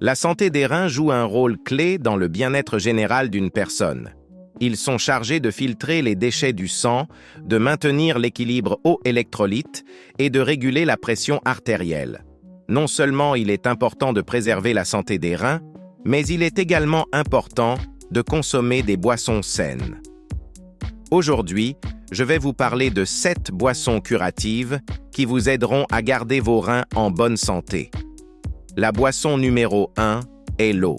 La santé des reins joue un rôle clé dans le bien-être général d'une personne. Ils sont chargés de filtrer les déchets du sang, de maintenir l'équilibre eau-électrolyte et de réguler la pression artérielle. Non seulement il est important de préserver la santé des reins, mais il est également important de consommer des boissons saines. Aujourd'hui, je vais vous parler de 7 boissons curatives qui vous aideront à garder vos reins en bonne santé. La boisson numéro 1 est l'eau.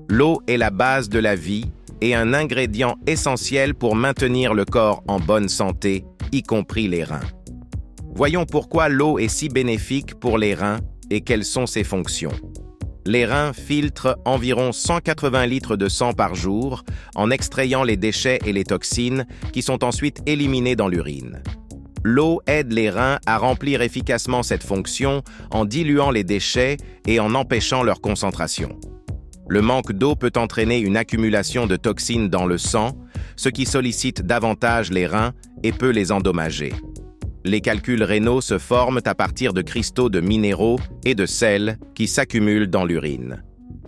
L'eau est la base de la vie et un ingrédient essentiel pour maintenir le corps en bonne santé, y compris les reins. Voyons pourquoi l'eau est si bénéfique pour les reins et quelles sont ses fonctions. Les reins filtrent environ 180 litres de sang par jour en extrayant les déchets et les toxines qui sont ensuite éliminés dans l'urine. L'eau aide les reins à remplir efficacement cette fonction en diluant les déchets et en empêchant leur concentration. Le manque d'eau peut entraîner une accumulation de toxines dans le sang, ce qui sollicite davantage les reins et peut les endommager. Les calculs rénaux se forment à partir de cristaux de minéraux et de sels qui s'accumulent dans l'urine.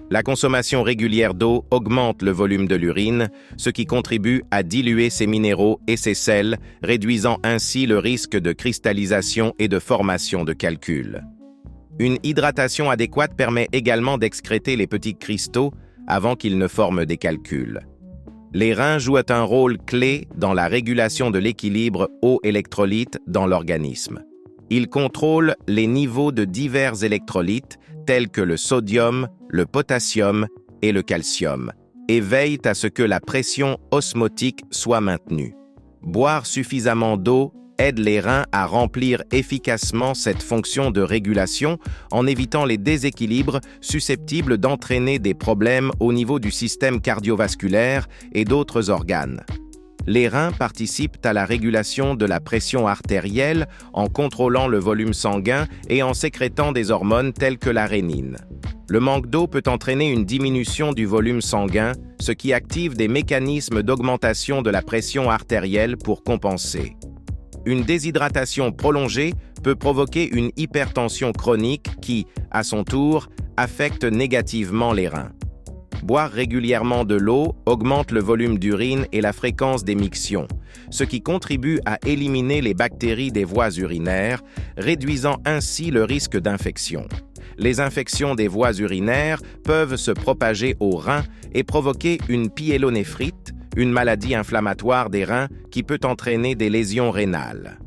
La consommation régulière d'eau augmente le volume de l'urine, ce qui contribue à diluer ces minéraux et ces sels, réduisant ainsi le risque de cristallisation et de formation de calculs. Une hydratation adéquate permet également d'excréter les petits cristaux avant qu'ils ne forment des calculs. Les reins jouent un rôle clé dans la régulation de l'équilibre eau-électrolyte dans l'organisme. Ils contrôlent les niveaux de divers électrolytes tels que le sodium, le potassium et le calcium, et veillent à ce que la pression osmotique soit maintenue. Boire suffisamment d'eau aide les reins à remplir efficacement cette fonction de régulation en évitant les déséquilibres susceptibles d'entraîner des problèmes au niveau du système cardiovasculaire et d'autres organes. Les reins participent à la régulation de la pression artérielle en contrôlant le volume sanguin et en sécrétant des hormones telles que la rénine. Le manque d'eau peut entraîner une diminution du volume sanguin, ce qui active des mécanismes d'augmentation de la pression artérielle pour compenser. Une déshydratation prolongée peut provoquer une hypertension chronique qui, à son tour, affecte négativement les reins. Boire régulièrement de l'eau augmente le volume d'urine et la fréquence d'émiction, ce qui contribue à éliminer les bactéries des voies urinaires, réduisant ainsi le risque d'infection. Les infections des voies urinaires peuvent se propager aux reins et provoquer une pyélonéphrite, une maladie inflammatoire des reins qui peut entraîner des lésions rénales.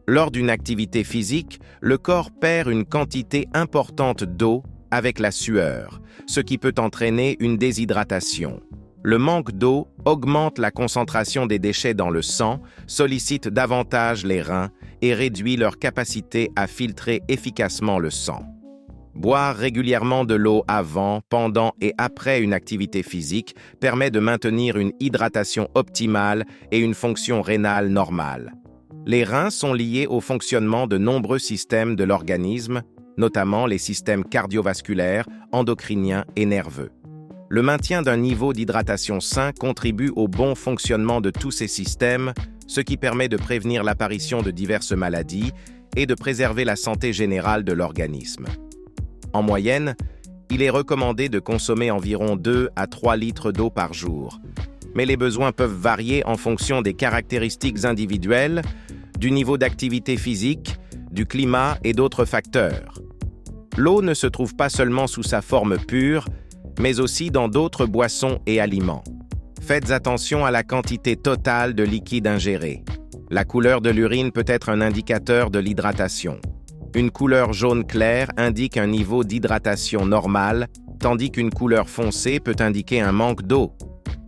Lors d'une activité physique, le corps perd une quantité importante d'eau avec la sueur, ce qui peut entraîner une déshydratation. Le manque d'eau augmente la concentration des déchets dans le sang, sollicite davantage les reins et réduit leur capacité à filtrer efficacement le sang. Boire régulièrement de l'eau avant, pendant et après une activité physique permet de maintenir une hydratation optimale et une fonction rénale normale. Les reins sont liés au fonctionnement de nombreux systèmes de l'organisme, notamment les systèmes cardiovasculaires, endocriniens et nerveux. Le maintien d'un niveau d'hydratation sain contribue au bon fonctionnement de tous ces systèmes, ce qui permet de prévenir l'apparition de diverses maladies et de préserver la santé générale de l'organisme. En moyenne, il est recommandé de consommer environ 2 à 3 litres d'eau par jour. Mais les besoins peuvent varier en fonction des caractéristiques individuelles, du niveau d'activité physique, du climat et d'autres facteurs. L'eau ne se trouve pas seulement sous sa forme pure, mais aussi dans d'autres boissons et aliments. Faites attention à la quantité totale de liquide ingéré. La couleur de l'urine peut être un indicateur de l'hydratation. Une couleur jaune clair indique un niveau d'hydratation normal, tandis qu'une couleur foncée peut indiquer un manque d'eau.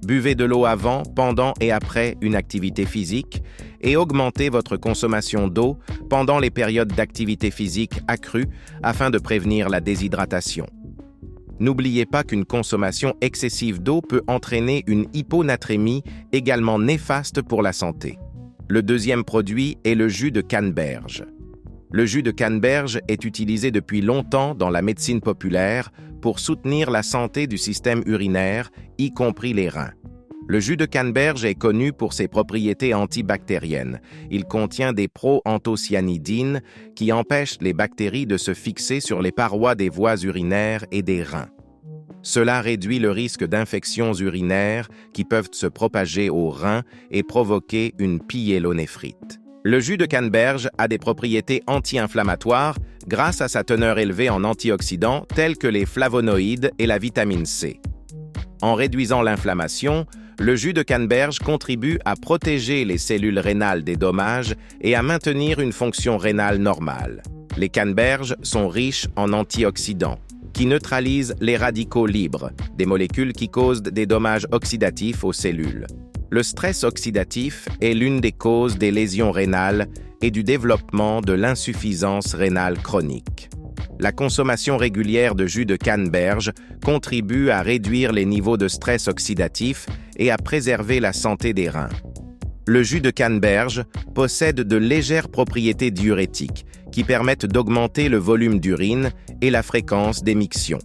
Buvez de l'eau avant, pendant et après une activité physique et augmentez votre consommation d'eau pendant les périodes d'activité physique accrue afin de prévenir la déshydratation. N'oubliez pas qu'une consommation excessive d'eau peut entraîner une hyponatrémie également néfaste pour la santé. Le deuxième produit est le jus de canneberge. Le jus de canneberge est utilisé depuis longtemps dans la médecine populaire pour soutenir la santé du système urinaire, y compris les reins. Le jus de canneberge est connu pour ses propriétés antibactériennes. Il contient des proanthocyanidines qui empêchent les bactéries de se fixer sur les parois des voies urinaires et des reins. Cela réduit le risque d'infections urinaires qui peuvent se propager aux reins et provoquer une pyélonéphrite. Le jus de canneberge a des propriétés anti-inflammatoires grâce à sa teneur élevée en antioxydants tels que les flavonoïdes et la vitamine C. En réduisant l'inflammation, le jus de canneberge contribue à protéger les cellules rénales des dommages et à maintenir une fonction rénale normale. Les canneberges sont riches en antioxydants, qui neutralisent les radicaux libres, des molécules qui causent des dommages oxydatifs aux cellules. Le stress oxydatif est l'une des causes des lésions rénales et du développement de l'insuffisance rénale chronique. La consommation régulière de jus de canneberge contribue à réduire les niveaux de stress oxydatif et à préserver la santé des reins. Le jus de canneberge possède de légères propriétés diurétiques qui permettent d'augmenter le volume d'urine et la fréquence d'émiction.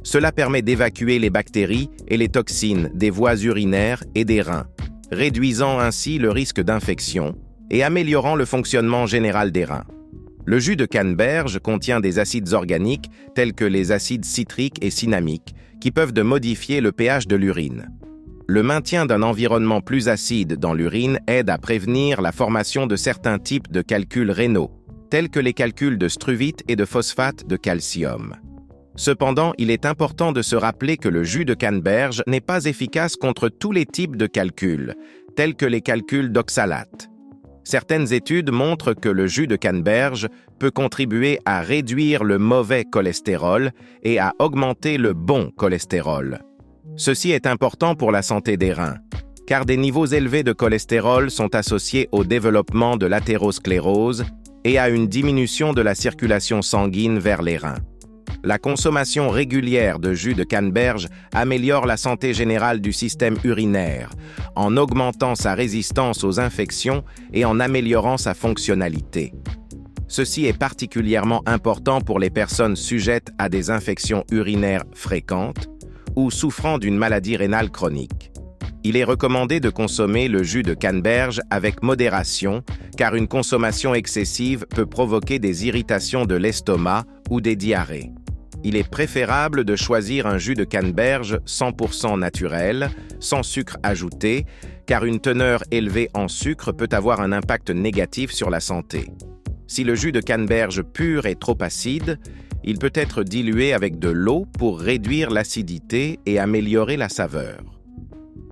Cela permet d'évacuer les bactéries et les toxines des voies urinaires et des reins, réduisant ainsi le risque d'infection et améliorant le fonctionnement général des reins. Le jus de canneberge contient des acides organiques tels que les acides citriques et cinnamiques qui peuvent modifier le pH de l'urine. Le maintien d'un environnement plus acide dans l'urine aide à prévenir la formation de certains types de calculs rénaux, tels que les calculs de struvite et de phosphate de calcium. Cependant, il est important de se rappeler que le jus de canneberge n'est pas efficace contre tous les types de calculs, tels que les calculs d'oxalate. Certaines études montrent que le jus de canneberge peut contribuer à réduire le mauvais cholestérol et à augmenter le bon cholestérol. Ceci est important pour la santé des reins, car des niveaux élevés de cholestérol sont associés au développement de l'athérosclérose et à une diminution de la circulation sanguine vers les reins. La consommation régulière de jus de canneberge améliore la santé générale du système urinaire, en augmentant sa résistance aux infections et en améliorant sa fonctionnalité. Ceci est particulièrement important pour les personnes sujettes à des infections urinaires fréquentes ou souffrant d'une maladie rénale chronique. Il est recommandé de consommer le jus de canneberge avec modération, car une consommation excessive peut provoquer des irritations de l'estomac ou des diarrhées. Il est préférable de choisir un jus de canneberge 100% naturel, sans sucre ajouté, car une teneur élevée en sucre peut avoir un impact négatif sur la santé. Si le jus de canneberge pur est trop acide, il peut être dilué avec de l'eau pour réduire l'acidité et améliorer la saveur.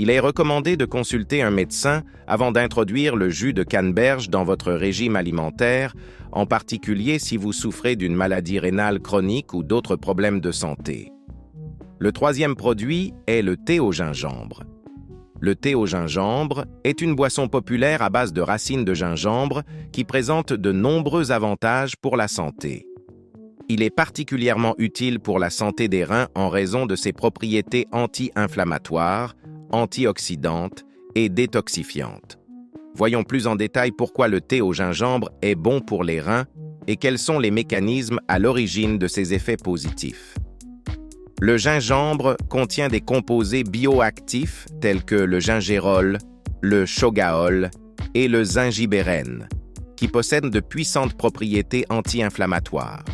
Il est recommandé de consulter un médecin avant d'introduire le jus de canneberge dans votre régime alimentaire, en particulier si vous souffrez d'une maladie rénale chronique ou d'autres problèmes de santé. Le troisième produit est le thé au gingembre. Le thé au gingembre est une boisson populaire à base de racines de gingembre qui présente de nombreux avantages pour la santé. Il est particulièrement utile pour la santé des reins en raison de ses propriétés anti-inflammatoires, antioxydantes et détoxifiantes. Voyons plus en détail pourquoi le thé au gingembre est bon pour les reins et quels sont les mécanismes à l'origine de ses effets positifs. Le gingembre contient des composés bioactifs tels que le gingérol, le shogaol et le zingibérène, qui possèdent de puissantes propriétés anti-inflammatoires.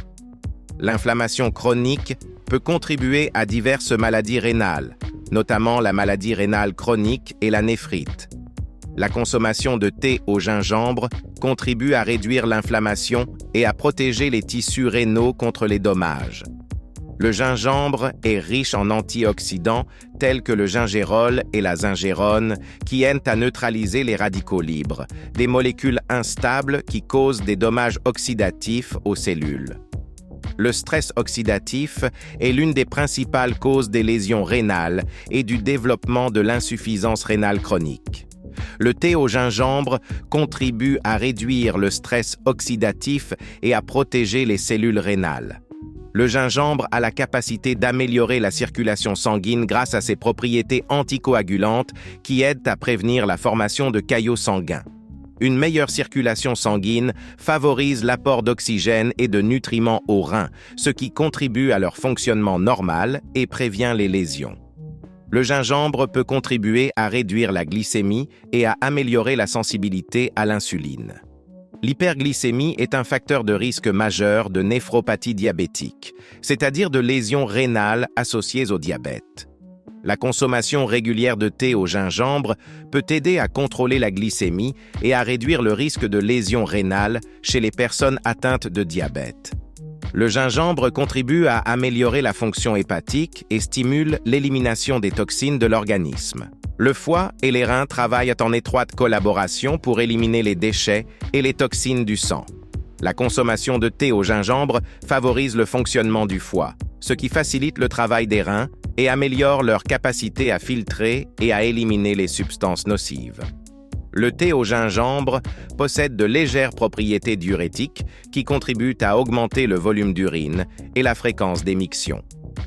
L'inflammation chronique peut contribuer à diverses maladies rénales, notamment la maladie rénale chronique et la néphrite. La consommation de thé au gingembre contribue à réduire l'inflammation et à protéger les tissus rénaux contre les dommages. Le gingembre est riche en antioxydants tels que le gingérol et la zingérone qui aident à neutraliser les radicaux libres, des molécules instables qui causent des dommages oxydatifs aux cellules. Le stress oxydatif est l'une des principales causes des lésions rénales et du développement de l'insuffisance rénale chronique. Le thé au gingembre contribue à réduire le stress oxydatif et à protéger les cellules rénales. Le gingembre a la capacité d'améliorer la circulation sanguine grâce à ses propriétés anticoagulantes qui aident à prévenir la formation de caillots sanguins. Une meilleure circulation sanguine favorise l'apport d'oxygène et de nutriments aux reins, ce qui contribue à leur fonctionnement normal et prévient les lésions. Le gingembre peut contribuer à réduire la glycémie et à améliorer la sensibilité à l'insuline. L'hyperglycémie est un facteur de risque majeur de néphropathie diabétique, c'est-à-dire de lésions rénales associées au diabète. La consommation régulière de thé au gingembre peut aider à contrôler la glycémie et à réduire le risque de lésions rénales chez les personnes atteintes de diabète. Le gingembre contribue à améliorer la fonction hépatique et stimule l'élimination des toxines de l'organisme. Le foie et les reins travaillent en étroite collaboration pour éliminer les déchets et les toxines du sang. La consommation de thé au gingembre favorise le fonctionnement du foie, ce qui facilite le travail des reins et améliore leur capacité à filtrer et à éliminer les substances nocives. Le thé au gingembre possède de légères propriétés diurétiques qui contribuent à augmenter le volume d'urine et la fréquence d'émiction.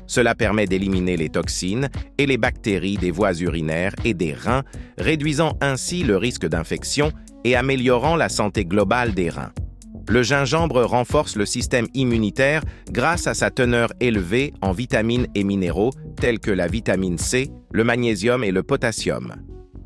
Cela permet d'éliminer les toxines et les bactéries des voies urinaires et des reins, réduisant ainsi le risque d'infection et améliorant la santé globale des reins. Le gingembre renforce le système immunitaire grâce à sa teneur élevée en vitamines et minéraux tels que la vitamine C, le magnésium et le potassium.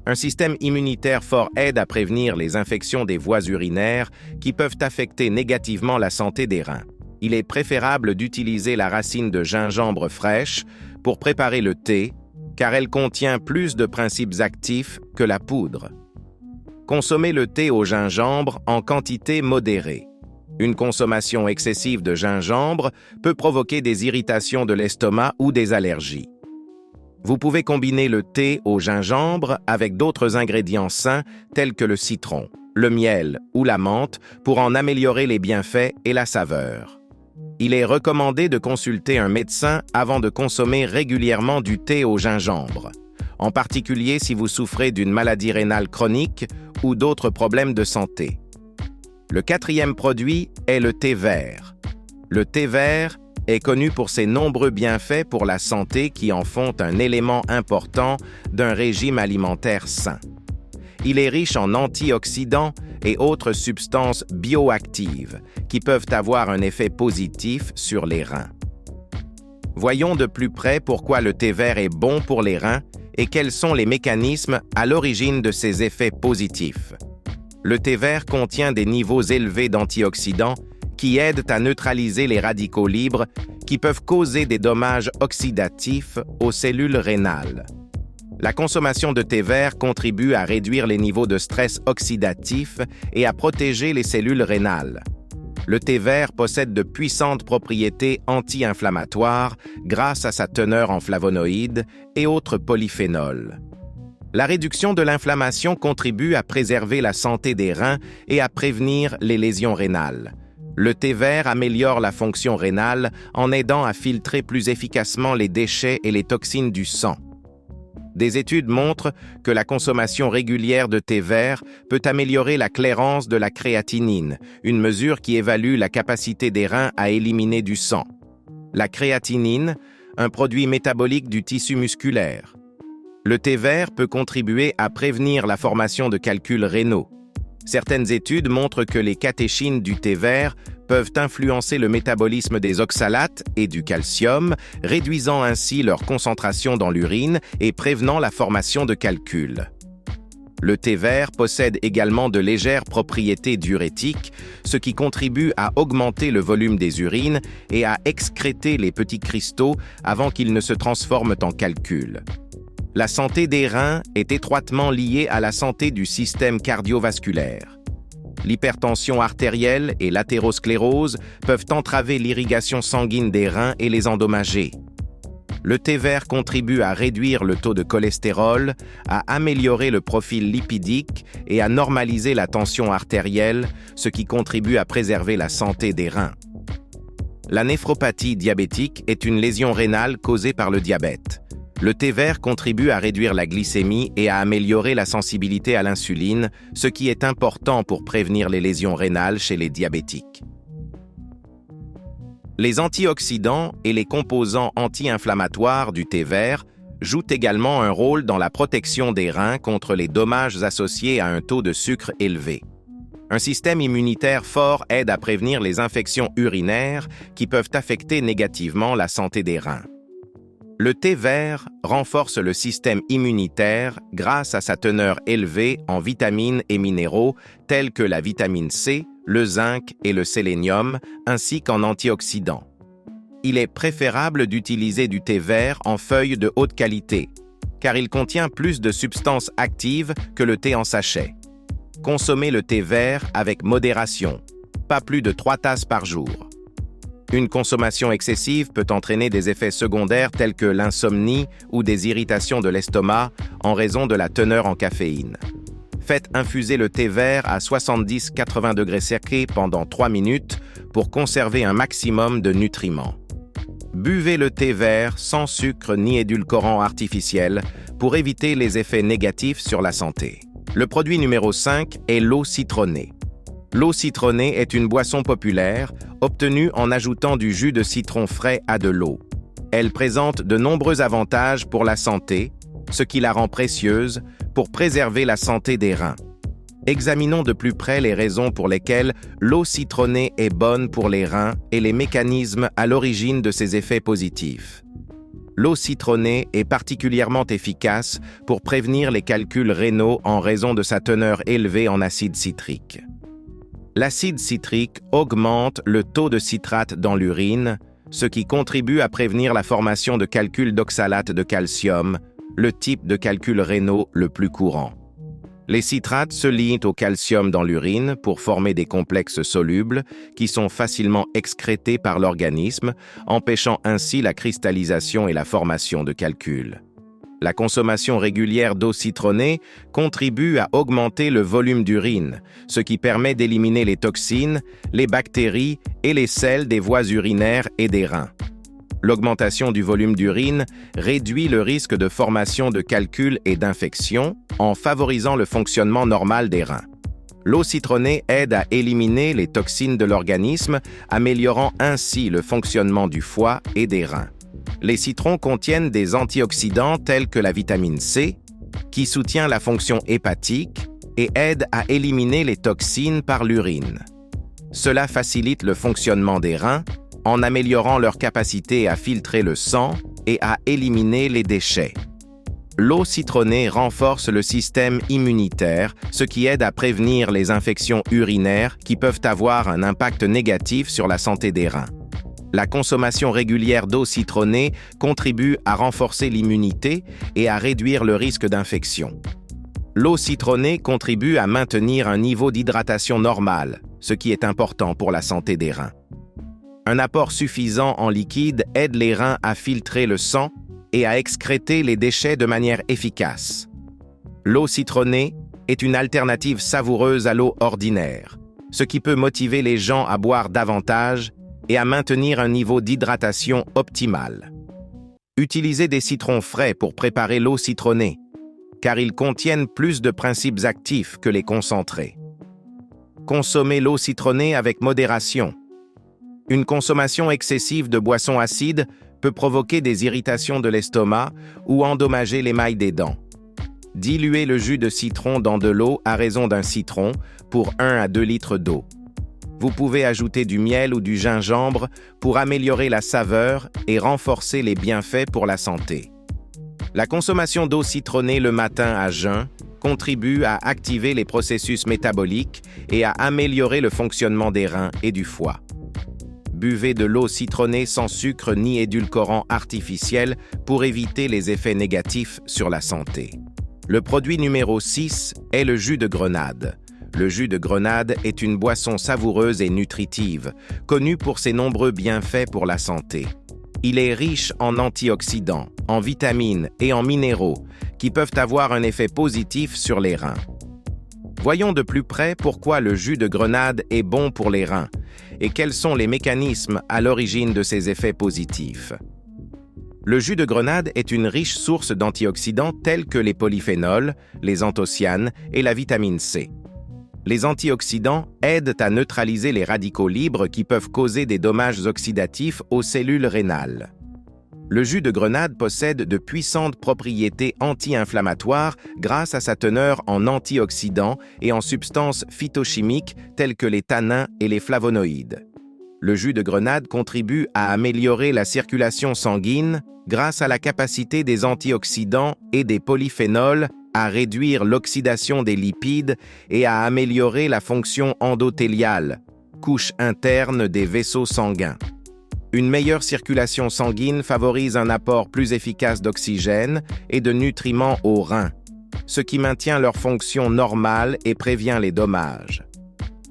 Un système immunitaire fort aide à prévenir les infections des voies urinaires qui peuvent affecter négativement la santé des reins. Il est préférable d'utiliser la racine de gingembre fraîche pour préparer le thé, car elle contient plus de principes actifs que la poudre. Consommez le thé au gingembre en quantité modérée. Une consommation excessive de gingembre peut provoquer des irritations de l'estomac ou des allergies. Vous pouvez combiner le thé au gingembre avec d'autres ingrédients sains tels que le citron, le miel ou la menthe pour en améliorer les bienfaits et la saveur. Il est recommandé de consulter un médecin avant de consommer régulièrement du thé au gingembre, en particulier si vous souffrez d'une maladie rénale chronique ou d'autres problèmes de santé. Le quatrième produit est le thé vert. Le thé vert est connu pour ses nombreux bienfaits pour la santé qui en font un élément important d'un régime alimentaire sain. Il est riche en antioxydants et autres substances bioactives qui peuvent avoir un effet positif sur les reins. Voyons de plus près pourquoi le thé vert est bon pour les reins et quels sont les mécanismes à l'origine de ces effets positifs. Le thé vert contient des niveaux élevés d'antioxydants qui aident à neutraliser les radicaux libres qui peuvent causer des dommages oxydatifs aux cellules rénales. La consommation de thé vert contribue à réduire les niveaux de stress oxydatif et à protéger les cellules rénales. Le thé vert possède de puissantes propriétés anti-inflammatoires grâce à sa teneur en flavonoïdes et autres polyphénols. La réduction de l'inflammation contribue à préserver la santé des reins et à prévenir les lésions rénales. Le thé vert améliore la fonction rénale en aidant à filtrer plus efficacement les déchets et les toxines du sang. Des études montrent que la consommation régulière de thé vert peut améliorer la clairance de la créatinine, une mesure qui évalue la capacité des reins à éliminer du sang. La créatinine, un produit métabolique du tissu musculaire. Le thé vert peut contribuer à prévenir la formation de calculs rénaux. Certaines études montrent que les catéchines du thé vert peuvent influencer le métabolisme des oxalates et du calcium, réduisant ainsi leur concentration dans l'urine et prévenant la formation de calculs. Le thé vert possède également de légères propriétés diurétiques, ce qui contribue à augmenter le volume des urines et à excréter les petits cristaux avant qu'ils ne se transforment en calculs. La santé des reins est étroitement liée à la santé du système cardiovasculaire. L'hypertension artérielle et l'athérosclérose peuvent entraver l'irrigation sanguine des reins et les endommager. Le thé vert contribue à réduire le taux de cholestérol, à améliorer le profil lipidique et à normaliser la tension artérielle, ce qui contribue à préserver la santé des reins. La néphropathie diabétique est une lésion rénale causée par le diabète. Le thé vert contribue à réduire la glycémie et à améliorer la sensibilité à l'insuline, ce qui est important pour prévenir les lésions rénales chez les diabétiques. Les antioxydants et les composants anti-inflammatoires du thé vert jouent également un rôle dans la protection des reins contre les dommages associés à un taux de sucre élevé. Un système immunitaire fort aide à prévenir les infections urinaires qui peuvent affecter négativement la santé des reins. Le thé vert renforce le système immunitaire grâce à sa teneur élevée en vitamines et minéraux tels que la vitamine C, le zinc et le sélénium, ainsi qu'en antioxydants. Il est préférable d'utiliser du thé vert en feuilles de haute qualité, car il contient plus de substances actives que le thé en sachet. Consommez le thé vert avec modération, pas plus de 3 tasses par jour. Une consommation excessive peut entraîner des effets secondaires tels que l'insomnie ou des irritations de l'estomac en raison de la teneur en caféine. Faites infuser le thé vert à 70-80 degrés Celsius pendant 3 minutes pour conserver un maximum de nutriments. Buvez le thé vert sans sucre ni édulcorant artificiel pour éviter les effets négatifs sur la santé. Le produit numéro 5 est l'eau citronnée. L'eau citronnée est une boisson populaire obtenue en ajoutant du jus de citron frais à de l'eau. Elle présente de nombreux avantages pour la santé, ce qui la rend précieuse pour préserver la santé des reins. Examinons de plus près les raisons pour lesquelles l'eau citronnée est bonne pour les reins et les mécanismes à l'origine de ses effets positifs. L'eau citronnée est particulièrement efficace pour prévenir les calculs rénaux en raison de sa teneur élevée en acide citrique. L'acide citrique augmente le taux de citrate dans l'urine, ce qui contribue à prévenir la formation de calculs d'oxalate de calcium, le type de calcul rénaux le plus courant. Les citrates se lient au calcium dans l'urine pour former des complexes solubles qui sont facilement excrétés par l'organisme, empêchant ainsi la cristallisation et la formation de calculs. La consommation régulière d'eau citronnée contribue à augmenter le volume d'urine, ce qui permet d'éliminer les toxines, les bactéries et les sels des voies urinaires et des reins. L'augmentation du volume d'urine réduit le risque de formation de calculs et d'infections en favorisant le fonctionnement normal des reins. L'eau citronnée aide à éliminer les toxines de l'organisme, améliorant ainsi le fonctionnement du foie et des reins. Les citrons contiennent des antioxydants tels que la vitamine C, qui soutient la fonction hépatique et aide à éliminer les toxines par l'urine. Cela facilite le fonctionnement des reins, en améliorant leur capacité à filtrer le sang et à éliminer les déchets. L'eau citronnée renforce le système immunitaire, ce qui aide à prévenir les infections urinaires qui peuvent avoir un impact négatif sur la santé des reins. La consommation régulière d'eau citronnée contribue à renforcer l'immunité et à réduire le risque d'infection. L'eau citronnée contribue à maintenir un niveau d'hydratation normal, ce qui est important pour la santé des reins. Un apport suffisant en liquide aide les reins à filtrer le sang et à excréter les déchets de manière efficace. L'eau citronnée est une alternative savoureuse à l'eau ordinaire, ce qui peut motiver les gens à boire davantage et à maintenir un niveau d'hydratation optimal. Utilisez des citrons frais pour préparer l'eau citronnée, car ils contiennent plus de principes actifs que les concentrés. Consommez l'eau citronnée avec modération. Une consommation excessive de boissons acides peut provoquer des irritations de l'estomac ou endommager l'émail des dents. Diluez le jus de citron dans de l'eau à raison d'un citron pour 1 à 2 litres d'eau. Vous pouvez ajouter du miel ou du gingembre pour améliorer la saveur et renforcer les bienfaits pour la santé. La consommation d'eau citronnée le matin à jeun contribue à activer les processus métaboliques et à améliorer le fonctionnement des reins et du foie. Buvez de l'eau citronnée sans sucre ni édulcorant artificiel pour éviter les effets négatifs sur la santé. Le produit numéro 6 est le jus de grenade. Le jus de grenade est une boisson savoureuse et nutritive, connue pour ses nombreux bienfaits pour la santé. Il est riche en antioxydants, en vitamines et en minéraux, qui peuvent avoir un effet positif sur les reins. Voyons de plus près pourquoi le jus de grenade est bon pour les reins et quels sont les mécanismes à l'origine de ces effets positifs. Le jus de grenade est une riche source d'antioxydants tels que les polyphénols, les anthocyanes et la vitamine C. Les antioxydants aident à neutraliser les radicaux libres qui peuvent causer des dommages oxydatifs aux cellules rénales. Le jus de grenade possède de puissantes propriétés anti-inflammatoires grâce à sa teneur en antioxydants et en substances phytochimiques telles que les tanins et les flavonoïdes. Le jus de grenade contribue à améliorer la circulation sanguine grâce à la capacité des antioxydants et des polyphénols à réduire l'oxydation des lipides et à améliorer la fonction endothéliale, couche interne des vaisseaux sanguins. Une meilleure circulation sanguine favorise un apport plus efficace d'oxygène et de nutriments aux reins, ce qui maintient leur fonction normale et prévient les dommages.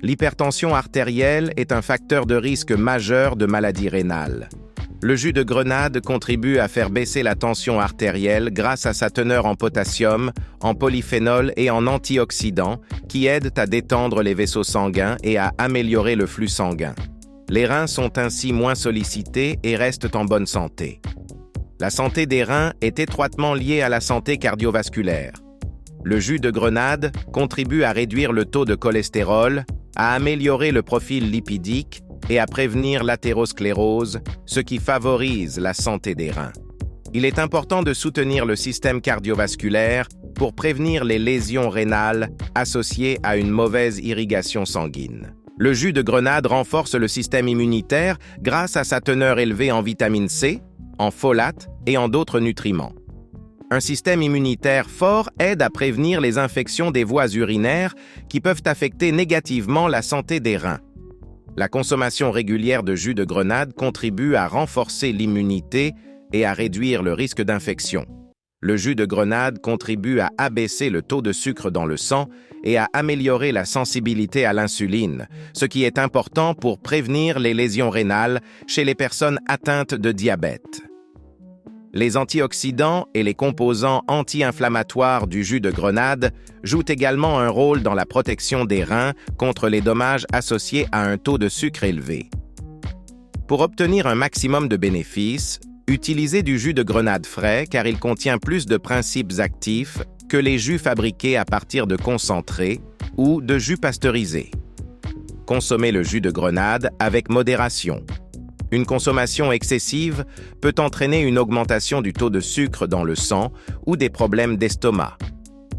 L'hypertension artérielle est un facteur de risque majeur de maladie rénale. Le jus de grenade contribue à faire baisser la tension artérielle grâce à sa teneur en potassium, en polyphénol et en antioxydants qui aident à détendre les vaisseaux sanguins et à améliorer le flux sanguin. Les reins sont ainsi moins sollicités et restent en bonne santé. La santé des reins est étroitement liée à la santé cardiovasculaire. Le jus de grenade contribue à réduire le taux de cholestérol, à améliorer le profil lipidique et à prévenir l'athérosclérose, ce qui favorise la santé des reins. Il est important de soutenir le système cardiovasculaire pour prévenir les lésions rénales associées à une mauvaise irrigation sanguine. Le jus de grenade renforce le système immunitaire grâce à sa teneur élevée en vitamine C, en folate et en d'autres nutriments. Un système immunitaire fort aide à prévenir les infections des voies urinaires qui peuvent affecter négativement la santé des reins. La consommation régulière de jus de grenade contribue à renforcer l'immunité et à réduire le risque d'infection. Le jus de grenade contribue à abaisser le taux de sucre dans le sang et à améliorer la sensibilité à l'insuline, ce qui est important pour prévenir les lésions rénales chez les personnes atteintes de diabète. Les antioxydants et les composants anti-inflammatoires du jus de grenade jouent également un rôle dans la protection des reins contre les dommages associés à un taux de sucre élevé. Pour obtenir un maximum de bénéfices, utilisez du jus de grenade frais car il contient plus de principes actifs que les jus fabriqués à partir de concentrés ou de jus pasteurisés. Consommez le jus de grenade avec modération. Une consommation excessive peut entraîner une augmentation du taux de sucre dans le sang ou des problèmes d'estomac.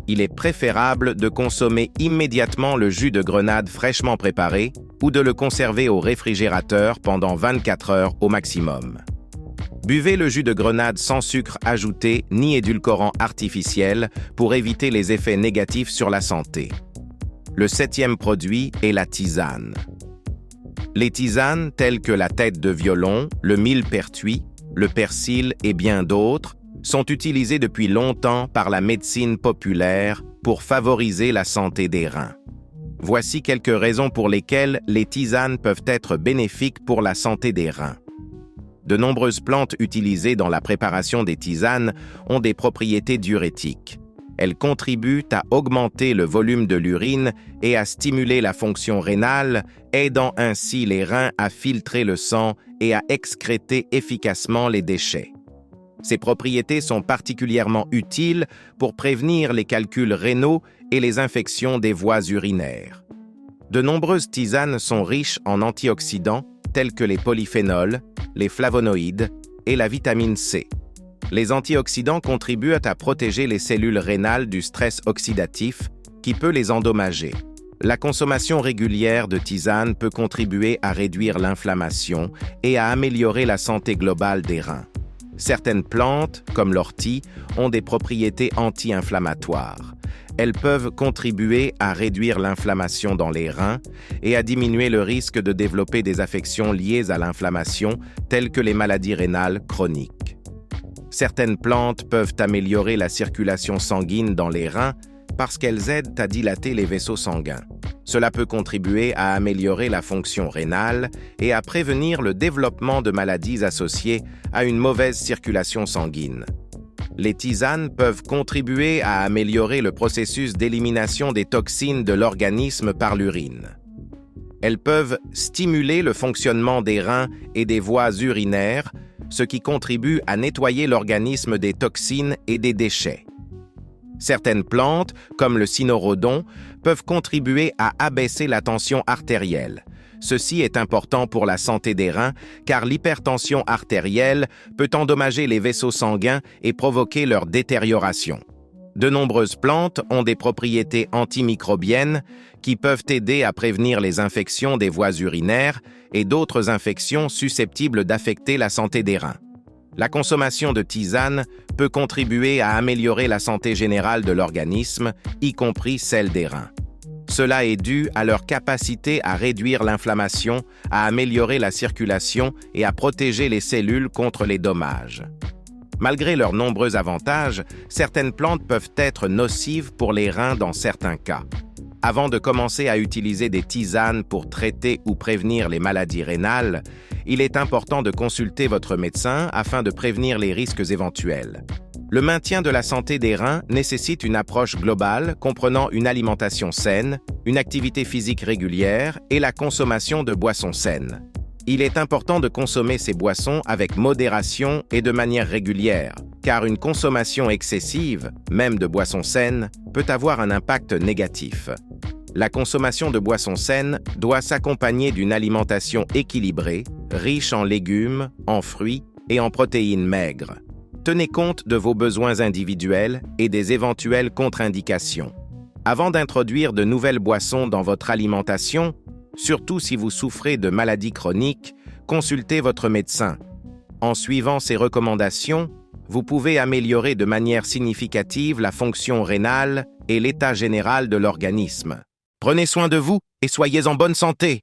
Il est préférable de consommer immédiatement le jus de grenade fraîchement préparé ou de le conserver au réfrigérateur pendant 24 heures au maximum. Buvez le jus de grenade sans sucre ajouté ni édulcorant artificiel pour éviter les effets négatifs sur la santé. Le 7e produit est la tisane. Les tisanes telles que la tête de violon, le millepertuis, le persil et bien d'autres sont utilisées depuis longtemps par la médecine populaire pour favoriser la santé des reins. Voici quelques raisons pour lesquelles les tisanes peuvent être bénéfiques pour la santé des reins. De nombreuses plantes utilisées dans la préparation des tisanes ont des propriétés diurétiques. Elles contribuent à augmenter le volume de l'urine et à stimuler la fonction rénale, aidant ainsi les reins à filtrer le sang et à excréter efficacement les déchets. Ces propriétés sont particulièrement utiles pour prévenir les calculs rénaux et les infections des voies urinaires. De nombreuses tisanes sont riches en antioxydants tels que les polyphénols, les flavonoïdes et la vitamine C. Les antioxydants contribuent à protéger les cellules rénales du stress oxydatif qui peut les endommager. La consommation régulière de tisane peut contribuer à réduire l'inflammation et à améliorer la santé globale des reins. Certaines plantes, comme l'ortie, ont des propriétés anti-inflammatoires. Elles peuvent contribuer à réduire l'inflammation dans les reins et à diminuer le risque de développer des affections liées à l'inflammation, telles que les maladies rénales chroniques. Certaines plantes peuvent améliorer la circulation sanguine dans les reins parce qu'elles aident à dilater les vaisseaux sanguins. Cela peut contribuer à améliorer la fonction rénale et à prévenir le développement de maladies associées à une mauvaise circulation sanguine. Les tisanes peuvent contribuer à améliorer le processus d'élimination des toxines de l'organisme par l'urine. Elles peuvent stimuler le fonctionnement des reins et des voies urinaires, ce qui contribue à nettoyer l'organisme des toxines et des déchets. Certaines plantes, comme le cynorrhodon, peuvent contribuer à abaisser la tension artérielle. Ceci est important pour la santé des reins car l'hypertension artérielle peut endommager les vaisseaux sanguins et provoquer leur détérioration. De nombreuses plantes ont des propriétés antimicrobiennes qui peuvent aider à prévenir les infections des voies urinaires et d'autres infections susceptibles d'affecter la santé des reins. La consommation de tisane peut contribuer à améliorer la santé générale de l'organisme, y compris celle des reins. Cela est dû à leur capacité à réduire l'inflammation, à améliorer la circulation et à protéger les cellules contre les dommages. Malgré leurs nombreux avantages, certaines plantes peuvent être nocives pour les reins dans certains cas. Avant de commencer à utiliser des tisanes pour traiter ou prévenir les maladies rénales, il est important de consulter votre médecin afin de prévenir les risques éventuels. Le maintien de la santé des reins nécessite une approche globale comprenant une alimentation saine, une activité physique régulière et la consommation de boissons saines. Il est important de consommer ces boissons avec modération et de manière régulière, car une consommation excessive, même de boissons saines, peut avoir un impact négatif. La consommation de boissons saines doit s'accompagner d'une alimentation équilibrée, riche en légumes, en fruits et en protéines maigres. Tenez compte de vos besoins individuels et des éventuelles contre-indications. Avant d'introduire de nouvelles boissons dans votre alimentation, surtout si vous souffrez de maladies chroniques, consultez votre médecin. En suivant ces recommandations, vous pouvez améliorer de manière significative la fonction rénale et l'état général de l'organisme. Prenez soin de vous et soyez en bonne santé.